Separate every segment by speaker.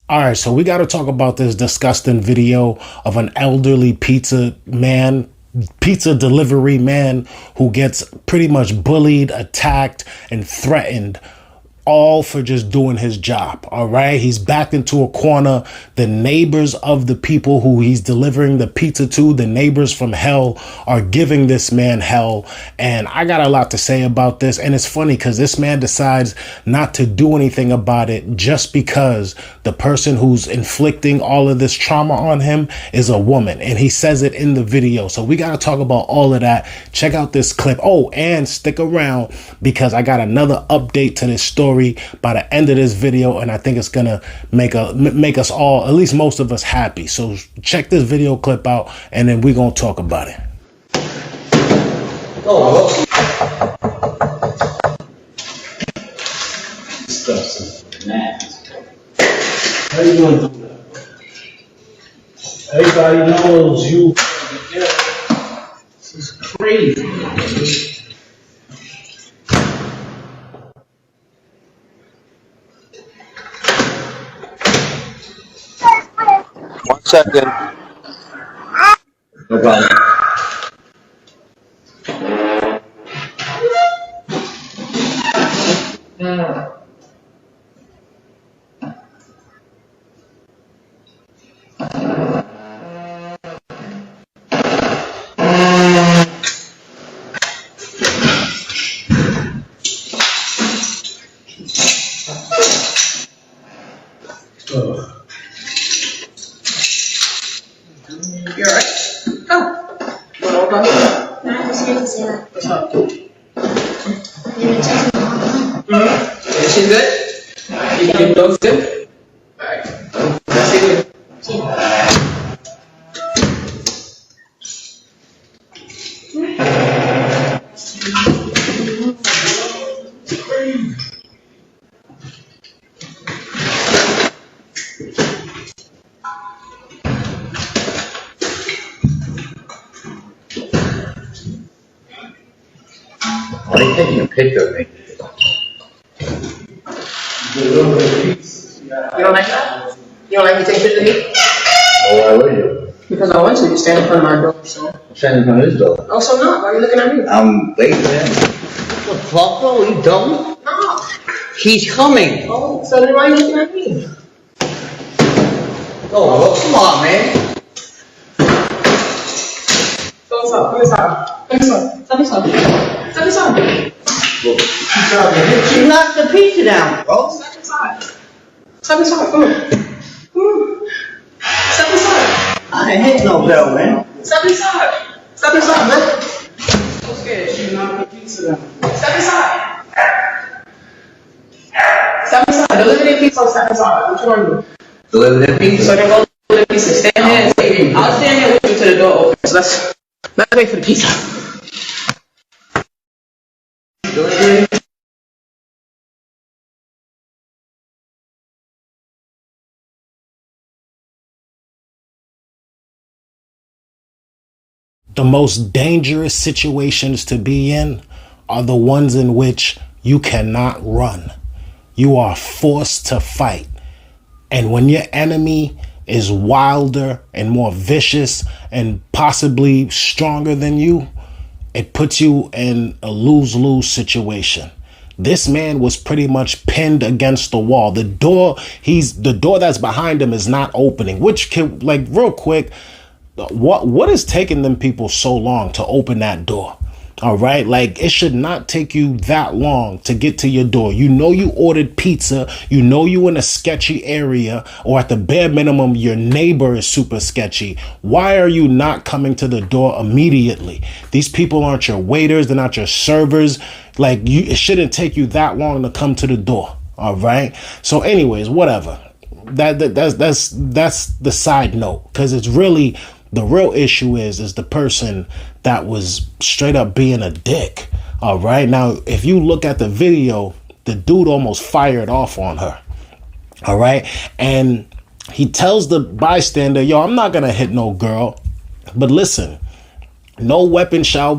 Speaker 1: All right, so we got to talk about this disgusting video of an elderly pizza delivery man who gets pretty much bullied, attacked, and threatened, all for just doing his job. All right. He's backed into a corner. The neighbors of the people who he's delivering the pizza to, the neighbors from hell, are giving this man hell. And I got a lot to say about this. And it's funny because this man decides not to do anything about it just because the person who's inflicting all of this trauma on him is a woman. And he says it in the video. So we got to talk about all of that. Check out this clip. Oh, and stick around because I got another update to this story by the end of this video, and I think it's gonna make us all, at least most of us, happy. So check this video clip out, and then we're gonna talk about it.
Speaker 2: Oh,
Speaker 3: how you gonna do that? Everybody knows you. This is crazy.
Speaker 2: 1 second. No problem.
Speaker 4: You're right. Oh. What about? No, I was here to say that. What's up? You're gonna take me home.
Speaker 5: Is she good? You both good? Alright. See you.
Speaker 4: See you.
Speaker 2: Why are you taking a picture of me?
Speaker 5: You don't like that? You don't like me taking pictures of me?
Speaker 2: Oh, why would you?
Speaker 5: Because I want to. You stand in front of my door, so.
Speaker 2: I'm standing in front of his door.
Speaker 5: Oh, so not. Why are you looking at me?
Speaker 2: I'm waiting for him. What the fuck, bro? Are you dumb?
Speaker 5: No.
Speaker 2: He's coming.
Speaker 5: Oh, so then why are you looking at me?
Speaker 2: Oh, well, come on, man.
Speaker 5: Go inside. Come inside. Come inside. Step inside. Step inside.
Speaker 2: You knocked the pizza down, bro.
Speaker 5: Step inside. Step inside. Come on. Come on. Step inside.
Speaker 2: I ain't hit no bell, man.
Speaker 5: Step inside. Step inside, man. So scared.
Speaker 3: She knocked the pizza down.
Speaker 5: Step inside. Step inside. Deliver the pizza or step inside. Which one do?
Speaker 2: Deliver that pizza.
Speaker 5: So then go deliver the pizza. Stand here and stay. I'll stand here with you till the door opens. Let's wait for the pizza.
Speaker 2: Deliver it.
Speaker 1: The most dangerous situations to be in are the ones in which you cannot run. You are forced to fight. And when your enemy is wilder and more vicious and possibly stronger than you, it puts you in a lose-lose situation. This man was pretty much pinned against the wall. The door that's behind him is not opening, which can, like, real quick, what is taking them people so long to open that door? All right. Like, it should not take you that long to get to your door. You know, you ordered pizza. You know, you in a sketchy area, or at the bare minimum, your neighbor is super sketchy. Why are you not coming to the door immediately? These people aren't your waiters. They're not your servers. Like, it shouldn't take you that long to come to the door. All right. So anyways, whatever. That's the side note, because it's really, the real issue is the person that was straight up being a dick. All right. Now, if you look at the video, the dude almost fired off on her. All right. And he tells the bystander, yo, I'm not going to hit no girl. But listen, no weapon shall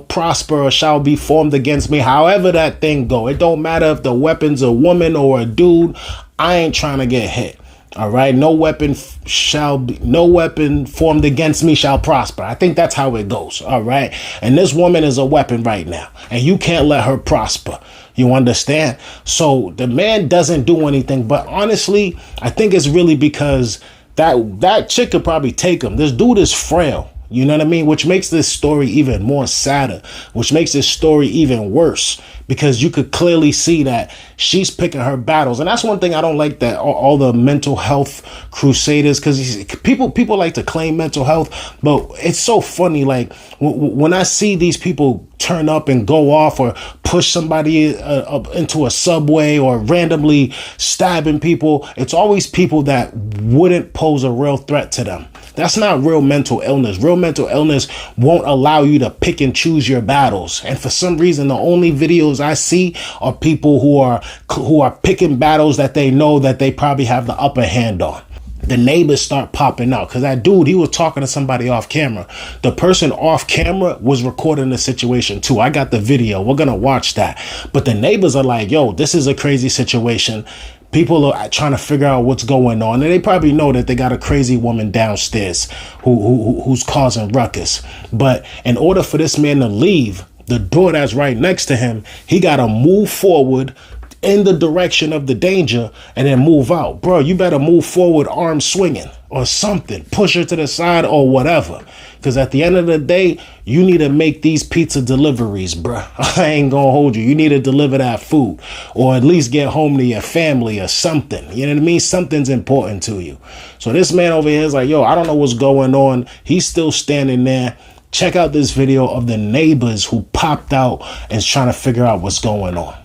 Speaker 1: prosper or shall be formed against me. However that thing go. It don't matter if the weapon's a woman or a dude. I ain't trying to get hit. All right, no weapon formed against me shall prosper. I think that's how it goes. All right, and this woman is a weapon right now, and you can't let her prosper. You understand? So the man doesn't do anything, but honestly, I think it's really because that chick could probably take him. This dude is frail. You know what I mean? Which makes this story even more sadder, which makes this story even worse, because you could clearly see that she's picking her battles. And that's one thing I don't like, that all the mental health crusaders, because people like to claim mental health, but it's so funny. Like when I see these people turn up and go off or push somebody up into a subway or randomly stabbing people, it's always people that wouldn't pose a real threat to them. That's not real mental illness. Real mental illness won't allow you to pick and choose your battles. And for some reason, the only videos I see are people who are picking battles that they know that they probably have the upper hand on. The neighbors start popping out, because that dude, he was talking to somebody off camera. The person off camera was recording the situation too. I got the video. We're going to watch that. But the neighbors are like, yo, this is a crazy situation. People are trying to figure out what's going on, and they probably know that they got a crazy woman downstairs who's causing ruckus. But in order for this man to leave, the door that's right next to him, he got to move forward in the direction of the danger and then move out. Bro, you better move forward, arms swinging or something. Push her to the side or whatever. Because at the end of the day, you need to make these pizza deliveries, bro. I ain't gonna hold you. You need to deliver that food, or at least get home to your family or something. You know what I mean? Something's important to you. So this man over here is like, yo, I don't know what's going on. He's still standing there. Check out this video of the neighbors who popped out and is trying to figure out what's going on.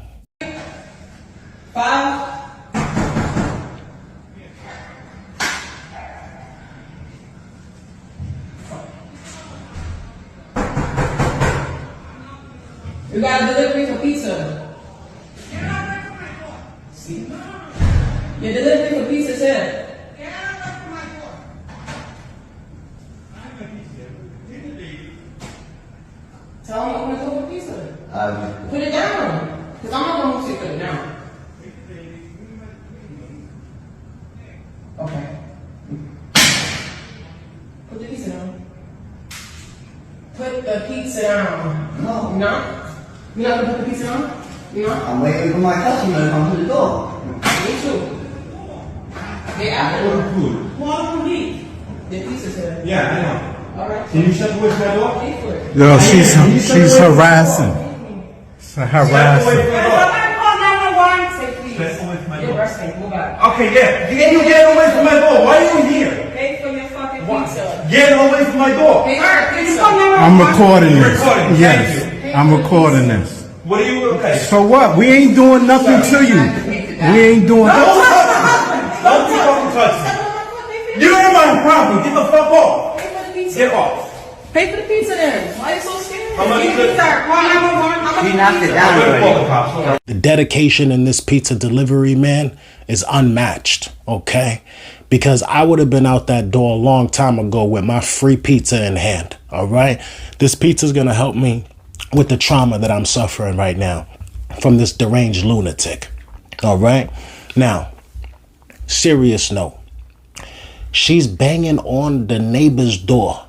Speaker 5: 5. You got a delivery for pizza. See? Your delivery for pizza said. Tell him I'm gonna go for pizza. Put it down. Because I'm not going to put it down. Okay. Put the pizza down. Put the pizza down.
Speaker 2: No.
Speaker 5: No? You're not gonna put the pizza down? You know?
Speaker 2: I'm waiting for my customer to come to the door.
Speaker 5: Me too. They after food. Well, the pizza said.
Speaker 6: Yeah, I know.
Speaker 5: All right.
Speaker 6: Can you shut the way to my door?
Speaker 5: Pay for it.
Speaker 7: Yo, she's harassing. It's harassing.
Speaker 5: You're resting. Move out.
Speaker 6: Okay, yeah. You get away from my door. Why are you here?
Speaker 5: Pay for your fucking pizza.
Speaker 6: Get away from my door.
Speaker 5: Pay for your pizza.
Speaker 7: I'm recording this.
Speaker 6: Recording.
Speaker 7: Yes, I'm recording this.
Speaker 6: What are you? Okay.
Speaker 7: So what? We ain't doing nothing to you. We ain't doing.
Speaker 6: Don't fucking touch me. You ain't my problem. Get the fuck off.
Speaker 5: Pay for the pizza.
Speaker 6: Get off.
Speaker 5: Pay for the pizza then. Why are you so scared?
Speaker 6: How much is it?
Speaker 2: He knocked it down
Speaker 6: I'm gonna call the
Speaker 2: already.
Speaker 6: cops. Hold on.
Speaker 1: The dedication in this pizza delivery, man, is unmatched, okay? Because I would have been out that door a long time ago with my free pizza in hand, all right? This pizza is going to help me with the trauma that I'm suffering right now from this deranged lunatic, all right? Now, serious note, she's banging on the neighbor's door.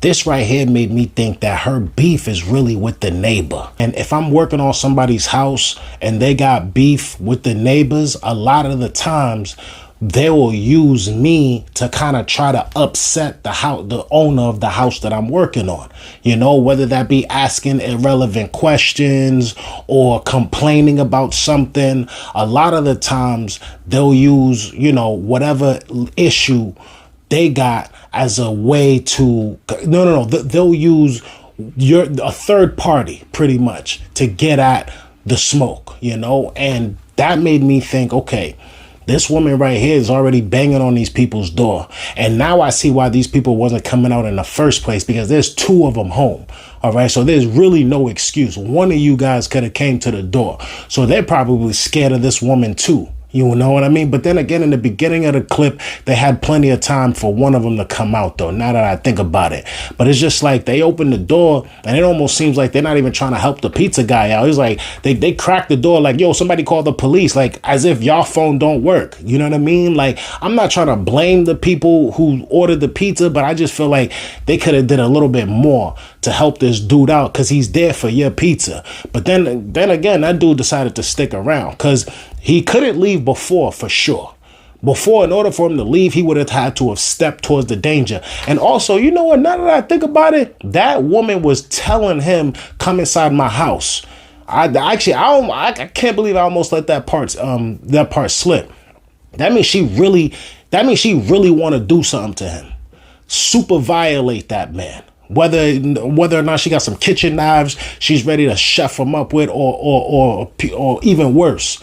Speaker 1: This right here made me think that her beef is really with the neighbor. And if I'm working on somebody's house and they got beef with the neighbors, a lot of the times they will use me to kind of try to upset the owner of the house that I'm working on. You know, whether that be asking irrelevant questions or complaining about something. A lot of the times they'll use, you know, whatever issue they got as a way to they'll use a third party pretty much to get at the smoke, you know. And that made me think, okay, this woman right here is already banging on these people's door, and now I see why these people wasn't coming out in the first place, because there's 2 of them home. All right, so there's really no excuse. One of you guys could have came to the door, so they're probably scared of this woman too. You know what I mean? But then again, in the beginning of the clip, they had plenty of time for one of them to come out, though, now that I think about it. But it's just like they opened the door, and it almost seems like they're not even trying to help the pizza guy out. It's like they cracked the door like, yo, somebody call the police, like as if y'all phone don't work. You know what I mean? Like, I'm not trying to blame the people who ordered the pizza, but I just feel like they could have did a little bit more to help this dude out because he's there for your pizza. But then again, that dude decided to stick around because he couldn't leave before, for sure. Before, in order for him to leave, he would have had to have stepped towards the danger. And also, you know what? Now that I think about it, that woman was telling him, come inside my house. I can't believe I almost let that part slip. That means she really want to do something to him. Super violate that man. Whether or not she got some kitchen knives she's ready to chef him up with, or even worse.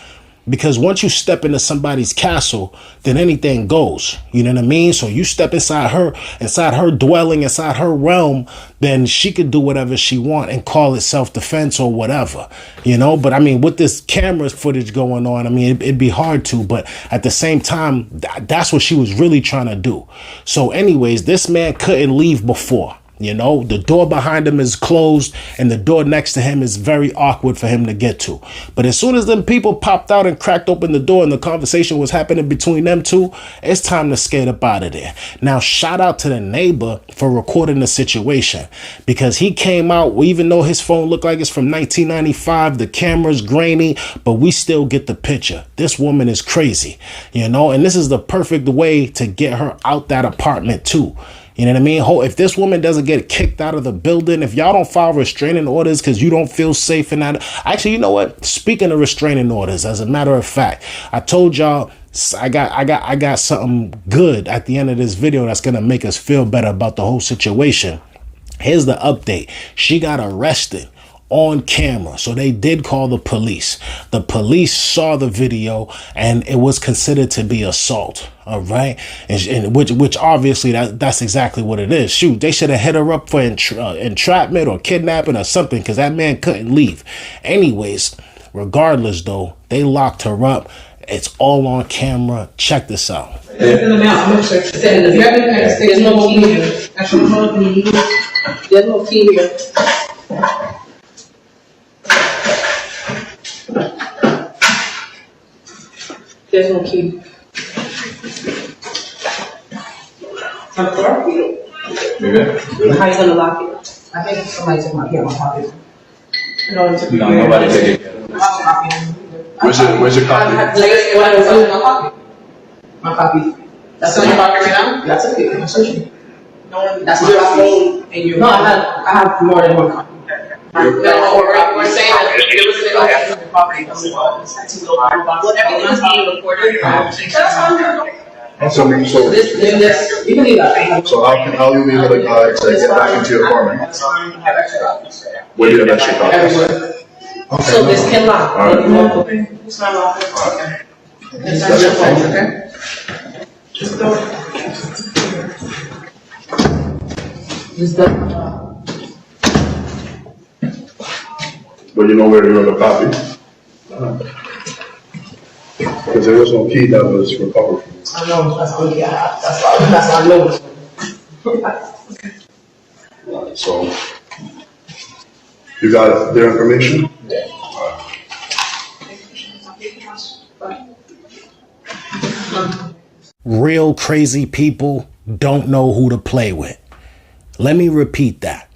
Speaker 1: Because once you step into somebody's castle, then anything goes. You know what I mean? So you step inside her dwelling, inside her realm, then she could do whatever she want and call it self-defense or whatever, you know? But I mean, with this camera footage going on, I mean, it'd be hard to, but at the same time, that's what she was really trying to do. So anyways, this man couldn't leave before. You know, the door behind him is closed and the door next to him is very awkward for him to get to. But as soon as them people popped out and cracked open the door and the conversation was happening between them two, it's time to skate up out of there. Now, shout out to the neighbor for recording the situation because he came out, even though his phone looked like it's from 1995, the camera's grainy, but we still get the picture. This woman is crazy, you know, and this is the perfect way to get her out that apartment too. You know what I mean? If this woman doesn't get kicked out of the building, if y'all don't file restraining orders because you don't feel safe in that. Actually, you know what? Speaking of restraining orders, as a matter of fact, I told y'all I got something good at the end of this video that's going to make us feel better about the whole situation. Here's the update. She got arrested on camera. So they did call the police. The police saw the video and it was considered to be assault. All right. And which obviously that's exactly what it is. Shoot, they should have hit her up for entrapment or kidnapping or something because that man couldn't leave. Anyways, regardless, though, they locked her up. It's all on camera. Check this out.
Speaker 5: There's no key here. There's no key here. There's no key. On the floor?
Speaker 6: Maybe.
Speaker 5: How you gonna lock it? I think somebody took my key out of my pocket.
Speaker 6: No, nobody take it. Where's your copy?
Speaker 5: My copy. That's in your pocket right now? That's okay. I'm searching. No, that's my copy. No, I have more than one copy. No, we're saying that it was in the property. Everything is being recorded.
Speaker 6: So
Speaker 5: You can leave that.
Speaker 6: So how you leave it to get back into your apartment?
Speaker 5: Have extra copies.
Speaker 6: Where do you have extra copies?
Speaker 5: Everywhere. So this can lock.
Speaker 6: Alright.
Speaker 5: It's not locked.
Speaker 6: Alright.
Speaker 5: It's not your phone, okay? Just go. Just go.
Speaker 6: But you know where to go to copy? Because there was no key that was recovered from you.
Speaker 5: I know, that's all I have. That's all I know.
Speaker 6: So, you got their information?
Speaker 5: Yeah.
Speaker 1: Real crazy people don't know who to play with. Let me repeat that.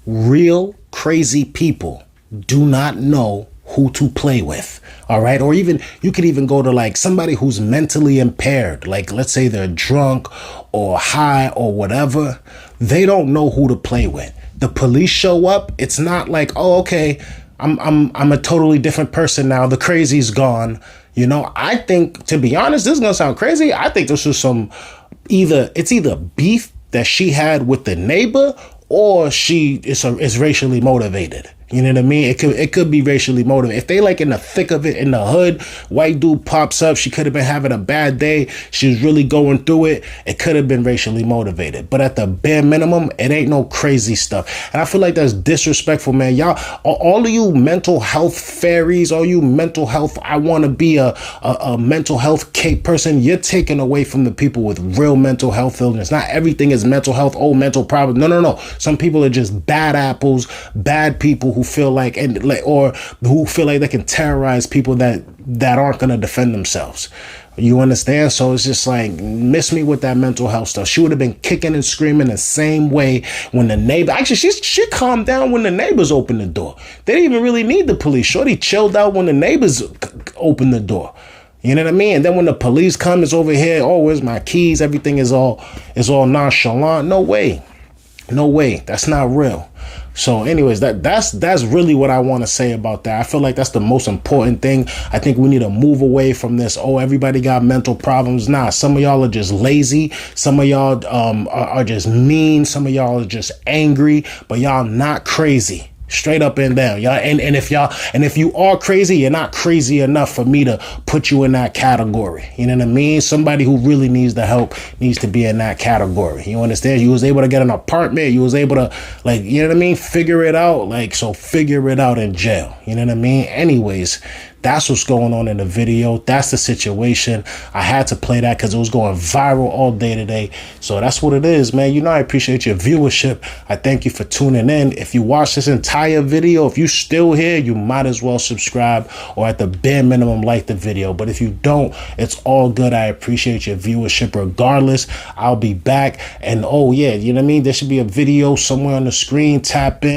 Speaker 1: Real crazy people do not know who to play with. All right. Or even you could even go to like somebody who's mentally impaired. Like, let's say they're drunk or high or whatever. They don't know who to play with. The police show up. It's not like, oh, OK, I'm a totally different person now. The crazy's gone. You know, I think, to be honest, this is going to sound crazy. I think this was it's either beef that she had with the neighbor or she is racially motivated. You know what I mean? It could be racially motivated. If they like in the thick of it, in the hood, white dude pops up, she could have been having a bad day, she was really going through it, it could have been racially motivated. But at the bare minimum, it ain't no crazy stuff. And I feel like that's disrespectful, man. Y'all, all of you mental health fairies, all you mental health, I want to be a mental health person, you're taking away from the people with real mental health illness. Not everything is mental health, mental problem. No. Some people are just bad apples, bad people who feel like, or who feel like they can terrorize people that aren't going to defend themselves. You understand? So it's just like, miss me with that mental health stuff. She would have been kicking and screaming the same way when the neighbor, actually, she calmed down when the neighbors opened the door. They didn't even really need the police. Shorty chilled out when the neighbors opened the door. You know what I mean? And then when the police come, it's over here, oh, where's my keys? Everything is all nonchalant. No way. That's not real. So anyways, that's really what I want to say about that. I feel like that's the most important thing. I think we need to move away from this, oh, everybody got mental problems. Nah, some of y'all are just lazy. Some of y'all are just mean. Some of y'all are just angry, but y'all not crazy. Straight up and down, y'all. And if you are crazy, you're not crazy enough for me to put you in that category. You know what I mean? Somebody who really needs the help needs to be in that category. You understand? You was able to get an apartment. You was able to, like, you know what I mean? Figure it out. Like, so figure it out in jail. You know what I mean? Anyways, that's what's going on in the video. That's the situation. I had to play that because it was going viral all day today. So that's what it is, man. You know, I appreciate your viewership. I thank you for tuning in. If you watch this entire video, if you still here, you might as well subscribe, or at the bare minimum, like the video. But if you don't, it's all good. I appreciate your viewership regardless. I'll be back. And oh yeah, you know what I mean? There should be a video somewhere on the screen. Tap in.